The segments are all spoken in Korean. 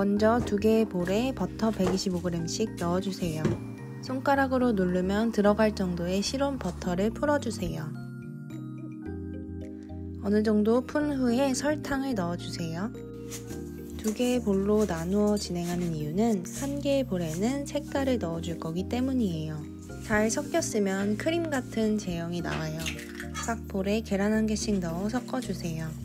먼저 2개의 볼에 버터 125g씩 넣어주세요. 손가락으로 누르면 들어갈 정도의 실온 버터를 풀어주세요. 어느 정도 푼 후에 설탕을 넣어주세요. 2개의 볼로 나누어 진행하는 이유는 1개의 볼에는 색깔을 넣어줄 거기 때문이에요. 잘 섞였으면 크림 같은 제형이 나와요. 각 볼에 계란 1개씩 넣어 섞어주세요.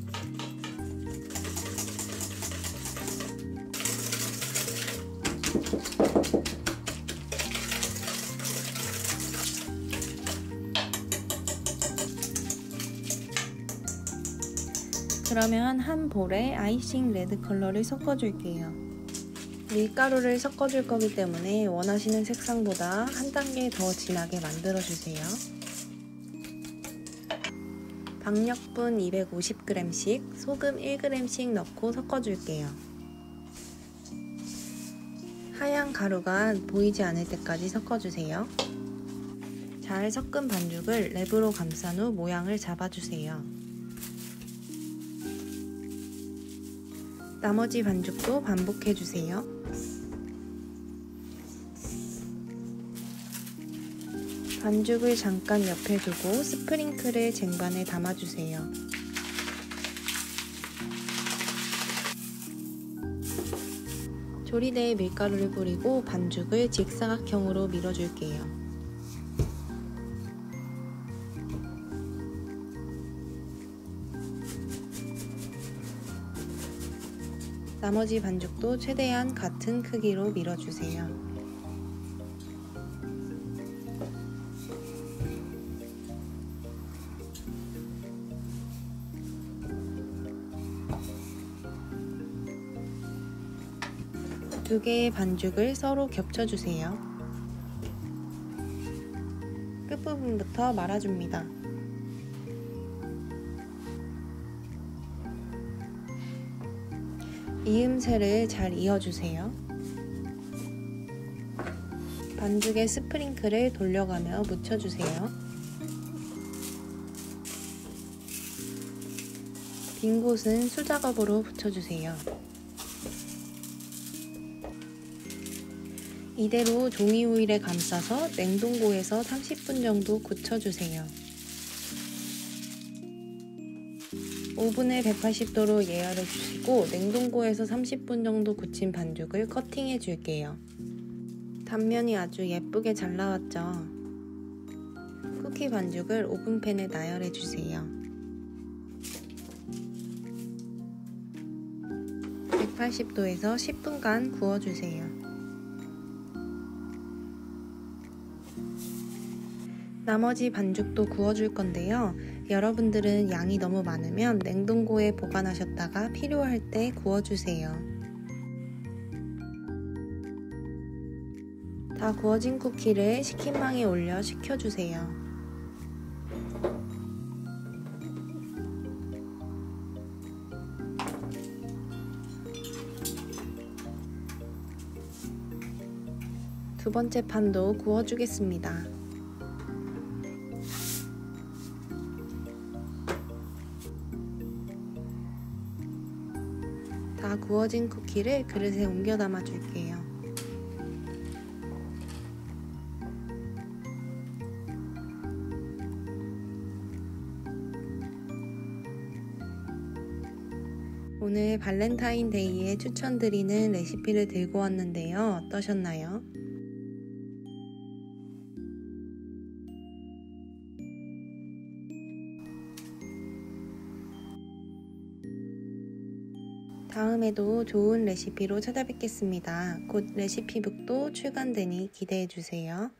그러면 한 볼에 아이싱 레드 컬러를 섞어줄게요. 밀가루를 섞어줄 거기 때문에 원하시는 색상보다 한 단계 더 진하게 만들어주세요. 박력분 250g씩, 소금 1g씩 넣고 섞어줄게요. 하얀 가루가 보이지 않을 때까지 섞어주세요. 잘 섞은 반죽을 랩으로 감싼 후 모양을 잡아주세요. 나머지 반죽도 반복해주세요. 반죽을 잠깐 옆에 두고 스프링클을 쟁반에 담아주세요. 조리대에 밀가루를 뿌리고 반죽을 직사각형으로 밀어줄게요. 나머지 반죽도 최대한 같은 크기로 밀어주세요. 두 개의 반죽을 서로 겹쳐주세요. 끝부분부터 말아줍니다. 이음새를 잘 이어주세요. 반죽에 스프링클을 돌려가며 묻혀주세요. 빈 곳은 수작업으로 붙여주세요. 이대로 종이 호일에 감싸서 냉동고에서 30분 정도 굳혀주세요. 오븐을 180도로 예열해 주시고 냉동고에서 30분 정도 굳힌 반죽을 커팅해 줄게요. 단면이 아주 예쁘게 잘 나왔죠? 쿠키 반죽을 오븐팬에 나열해 주세요. 180도에서 10분간 구워주세요. 나머지 반죽도 구워줄 건데요. 여러분들은 양이 너무 많으면 냉동고에 보관하셨다가 필요할 때 구워주세요. 다 구워진 쿠키를 식힌망에 올려 식혀주세요. 두 번째 판도 구워주겠습니다. 다 구워진 쿠키를 그릇에 옮겨 담아 줄게요. 오늘 발렌타인데이에 추천드리는 레시피를 들고 왔는데요. 어떠셨나요? 다음에도 좋은 레시피로 찾아뵙겠습니다. 곧 레시피북도 출간되니 기대해주세요.